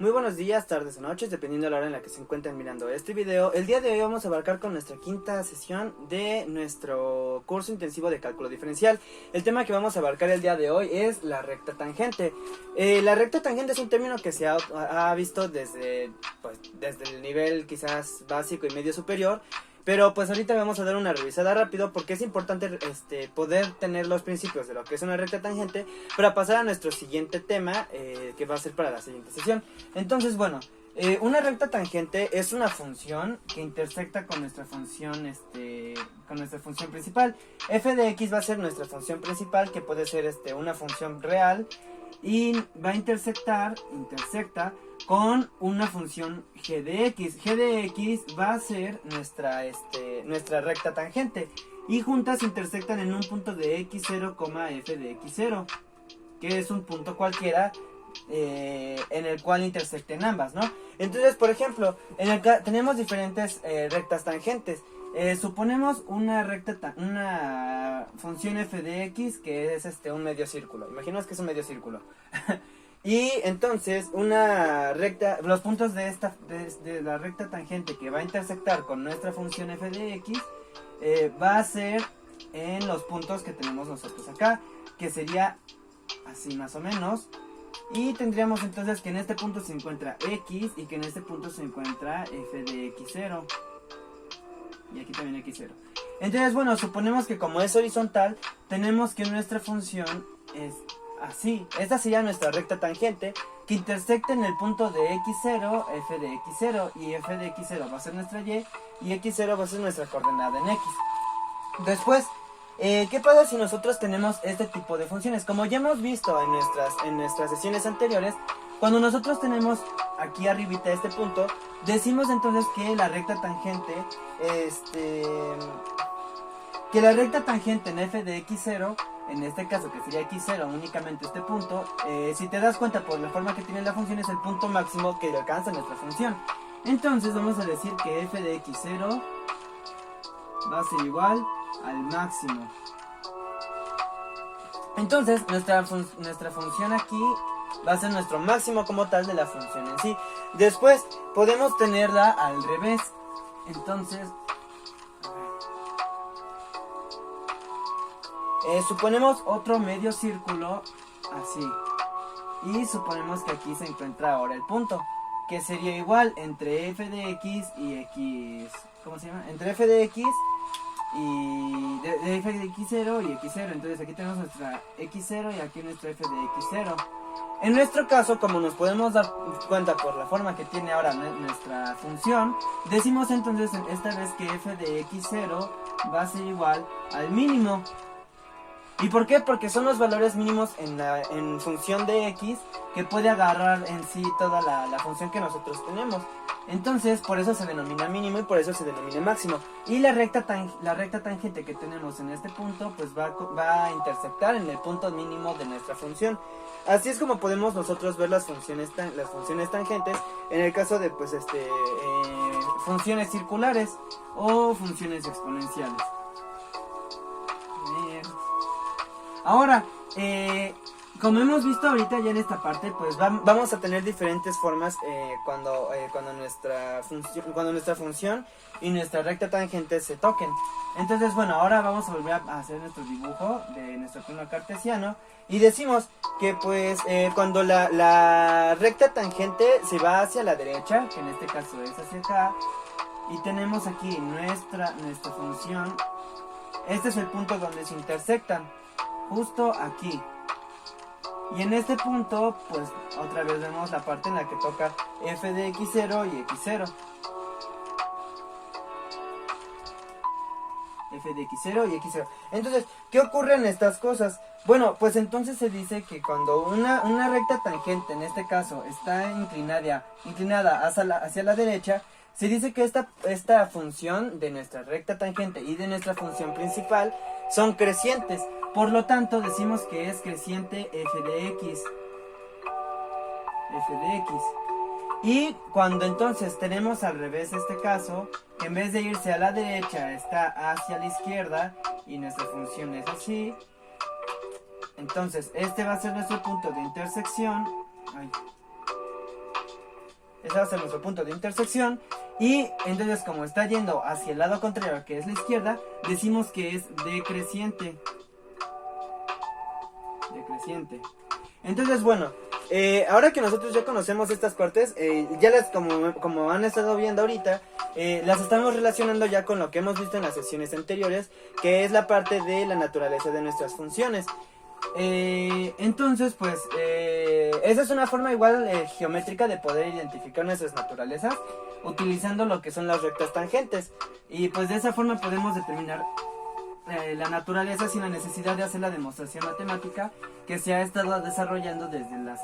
Muy buenos días, tardes o noches, dependiendo de la hora en la que se encuentren mirando este video. El día de hoy vamos a abarcar con nuestra quinta sesión de nuestro curso intensivo de cálculo diferencial. El tema que vamos a abarcar el día de hoy es la recta tangente. La recta tangente es un término que se ha visto desde el nivel quizás básico y medio superior. Pero pues ahorita vamos a dar una revisada rápido porque es importante poder tener los principios de lo que es una recta tangente para pasar a nuestro siguiente tema que va a ser para la siguiente sesión. Entonces, bueno, una recta tangente es una función que intersecta con nuestra función principal. F de x va a ser nuestra función principal, que puede ser una función real, y va a intersecta con una función g de x. G de x va a ser nuestra recta tangente, y juntas intersectan en un punto de x0, f de x0, que es un punto cualquiera en el cual intersecten ambas, ¿no? Entonces, por ejemplo, tenemos diferentes rectas tangentes. Suponemos una función f de x que es un medio círculo. Imaginemos que es un medio círculo. Y entonces los puntos de la recta tangente que va a intersectar con nuestra función f de x va a ser en los puntos que tenemos nosotros acá, que sería así más o menos. Y tendríamos entonces que en este punto se encuentra x y que en este punto se encuentra f de x0. Y aquí también x0. Entonces, bueno, suponemos que como es horizontal, tenemos que nuestra función es así. Esta sería nuestra recta tangente que intersecta en el punto de x0, f de x0. Y f de x0 va a ser nuestra y x0 va a ser nuestra coordenada en x. Después, ¿qué pasa si nosotros tenemos este tipo de funciones? Como ya hemos visto en nuestras sesiones anteriores, cuando nosotros tenemos aquí arribita este punto, decimos entonces que la recta tangente, en f de x0, en este caso que sería x0 únicamente este punto, si te das cuenta por la forma que tiene la función, es el punto máximo que alcanza nuestra función. Entonces vamos a decir que f de x0 va a ser igual al máximo. Entonces nuestra función aquí va a ser nuestro máximo como tal de la función en sí. Después podemos tenerla al revés. Entonces suponemos otro medio círculo así, y suponemos que aquí se encuentra ahora el punto, que sería igual entre f de x y x, ¿cómo se llama? Entre f de x y de f de x0 y x0. Entonces aquí tenemos nuestra x0 y aquí nuestra f de x0. En nuestro caso, como nos podemos dar cuenta por la forma que tiene ahora nuestra función, decimos entonces esta vez que f de x0 va a ser igual al mínimo. ¿Y por qué? Porque son los valores mínimos en función de x que puede agarrar en sí toda la función que nosotros tenemos. Entonces, por eso se denomina mínimo y por eso se denomina máximo. Y la recta tangente que tenemos en este punto, pues va a intersectar en el punto mínimo de nuestra función. Así es como podemos nosotros ver las funciones tangentes en el caso de funciones circulares o funciones exponenciales. Ahora, como hemos visto ahorita ya en esta parte, pues vamos a tener diferentes formas cuando nuestra función y nuestra recta tangente se toquen. Entonces, bueno, ahora vamos a volver a hacer nuestro dibujo de nuestro plano cartesiano y decimos que pues cuando la recta tangente se va hacia la derecha, que en este caso es hacia acá, y tenemos aquí nuestra función, este es el punto donde se intersectan. Justo aquí. Y en este punto, pues otra vez vemos la parte en la que toca f de x0 y x0. F de x0 y x0. Entonces, ¿qué ocurre en estas cosas? Bueno, pues entonces se dice que cuando una recta tangente, en este caso, está inclinada hacia la derecha, se dice que esta función de nuestra recta tangente y de nuestra función principal son crecientes. Por lo tanto, decimos que es creciente f de x. Y cuando entonces tenemos al revés este caso, que en vez de irse a la derecha está hacia la izquierda y nuestra función es así, entonces este va a ser nuestro punto de intersección. ese va a ser nuestro punto de intersección. Y entonces, como está yendo hacia el lado contrario, que es la izquierda, decimos que es decreciente. Decreciente. Entonces, bueno, ahora que nosotros ya conocemos estas partes, ya las, como han estado viendo ahorita, las estamos relacionando ya con lo que hemos visto en las sesiones anteriores, que es la parte de la naturaleza de nuestras funciones. Entonces, pues, esa es una forma igual geométrica de poder identificar nuestras naturalezas, utilizando lo que son las rectas tangentes. Y pues de esa forma podemos determinar la naturaleza sin la necesidad de hacer la demostración matemática que se ha estado desarrollando desde las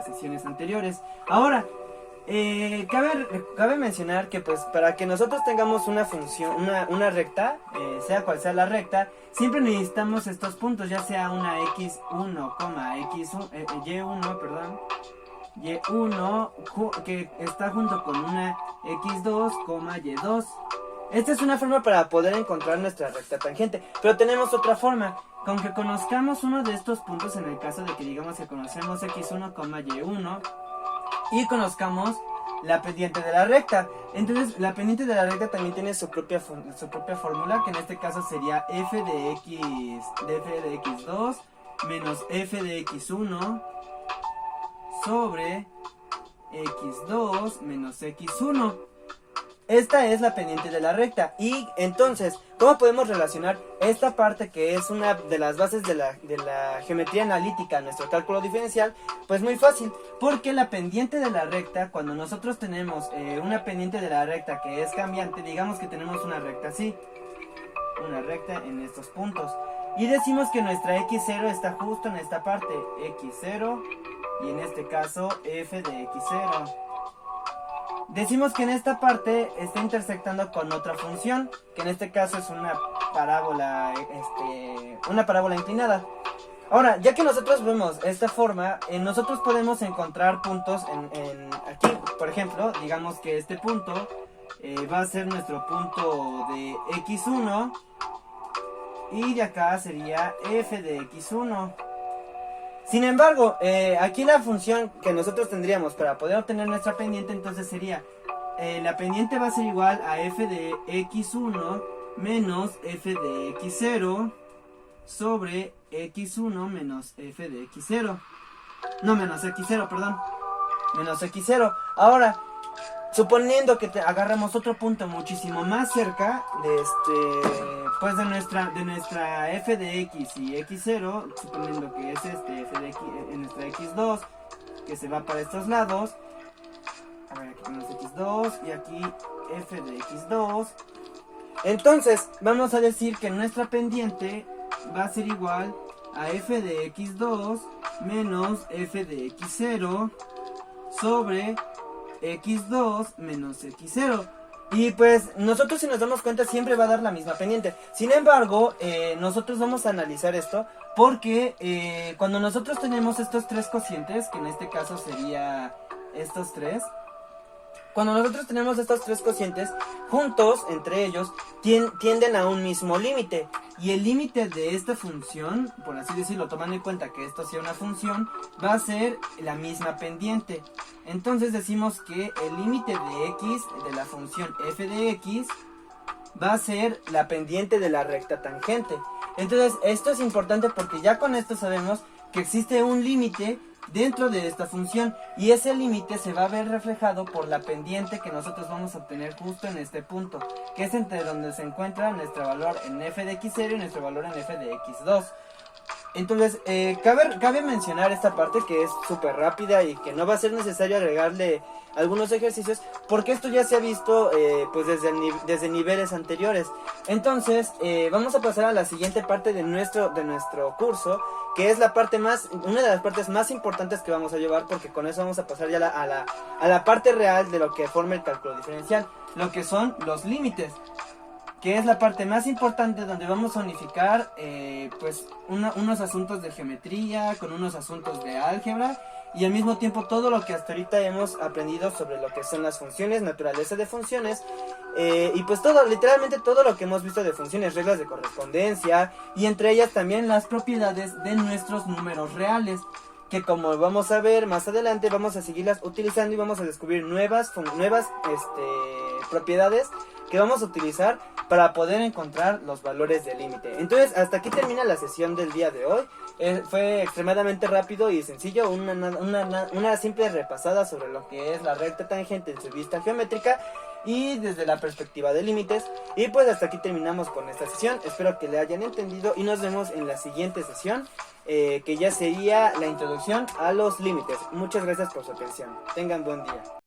sesiones anteriores. Ahora, cabe mencionar que pues para que nosotros tengamos una función, una recta, sea cual sea la recta, siempre necesitamos estos puntos, ya sea una x1, y1, perdón, y1 que está junto con una x2, y2. Esta es una forma para poder encontrar nuestra recta tangente, pero tenemos otra forma. Con que conozcamos uno de estos puntos, en el caso de que digamos que conocemos x1, y1, y conozcamos la pendiente de la recta. Entonces la pendiente de la recta también tiene su propia fórmula, que en este caso sería f de x2 menos f de x1 sobre x2 menos x1. Esta es la pendiente de la recta. Y entonces, ¿cómo podemos relacionar esta parte que es una de las bases de la geometría analítica, nuestro cálculo diferencial? Pues muy fácil, porque la pendiente de la recta, cuando nosotros tenemos una pendiente de la recta que es cambiante, digamos que tenemos una recta así, una recta en estos puntos, y decimos que nuestra x0 está justo en esta parte, x0, y en este caso f de x0. Decimos que en esta parte está intersectando con otra función, que en este caso es una parábola inclinada. Ahora, ya que nosotros vemos esta forma, nosotros podemos encontrar puntos aquí. Por ejemplo, digamos que este punto va a ser nuestro punto de x1, y de acá sería f de x1. Sin embargo, aquí la función que nosotros tendríamos para poder obtener nuestra pendiente, entonces sería, la pendiente va a ser igual a f de x1 menos f de x0 sobre x1 menos f de x0. No, menos x0, perdón. Menos x0. Ahora, suponiendo que agarramos otro punto muchísimo más cerca de pues de nuestra f de x y x0, suponiendo que es f de x en nuestra x2, que se va para estos lados. A ver, aquí tenemos x2 y aquí f de x2. Entonces, vamos a decir que nuestra pendiente va a ser igual a f de x2 menos f de x0 sobre x2 menos x0. Y pues nosotros, si nos damos cuenta, siempre va a dar la misma pendiente. Sin embargo, nosotros vamos a analizar esto porque cuando nosotros tenemos estos tres cocientes, que en este caso sería estos tres, cuando nosotros tenemos estos tres cocientes juntos, entre ellos, tienden a un mismo límite. Y el límite de esta función, por así decirlo, tomando en cuenta que esto sea una función, va a ser la misma pendiente. Entonces decimos que el límite de x, de la función f de x, va a ser la pendiente de la recta tangente. Entonces esto es importante porque ya con esto sabemos que existe un límite dentro de esta función, y ese límite se va a ver reflejado por la pendiente que nosotros vamos a obtener justo en este punto, que es entre donde se encuentra nuestro valor en f de x0 y nuestro valor en f de x2. Entonces, cabe mencionar esta parte que es súper rápida y que no va a ser necesario agregarle algunos ejercicios, porque esto ya se ha visto pues desde niveles anteriores. Entonces, vamos a pasar a la siguiente parte de nuestro curso, que es una de las partes más importantes que vamos a llevar, porque con eso vamos a pasar ya a la parte real de lo que forma el cálculo diferencial, lo que son los límites, que es la parte más importante, donde vamos a unificar pues unos asuntos de geometría con unos asuntos de álgebra, y al mismo tiempo todo lo que hasta ahorita hemos aprendido sobre lo que son las funciones, naturaleza de funciones, y pues literalmente todo lo que hemos visto de funciones, reglas de correspondencia, y entre ellas también las propiedades de nuestros números reales. que, como vamos a ver más adelante, vamos a seguirlas utilizando y vamos a descubrir nuevas propiedades que vamos a utilizar para poder encontrar los valores del límite. Entonces, hasta aquí termina la sesión del día de hoy. Fue extremadamente rápido y sencillo, una simple repasada sobre lo que es la recta tangente en su vista geométrica y desde la perspectiva de límites. Y pues hasta aquí terminamos con esta sesión. Espero que le hayan entendido y nos vemos en la siguiente sesión, que ya sería la introducción a los límites. Muchas gracias por su atención. Tengan buen día.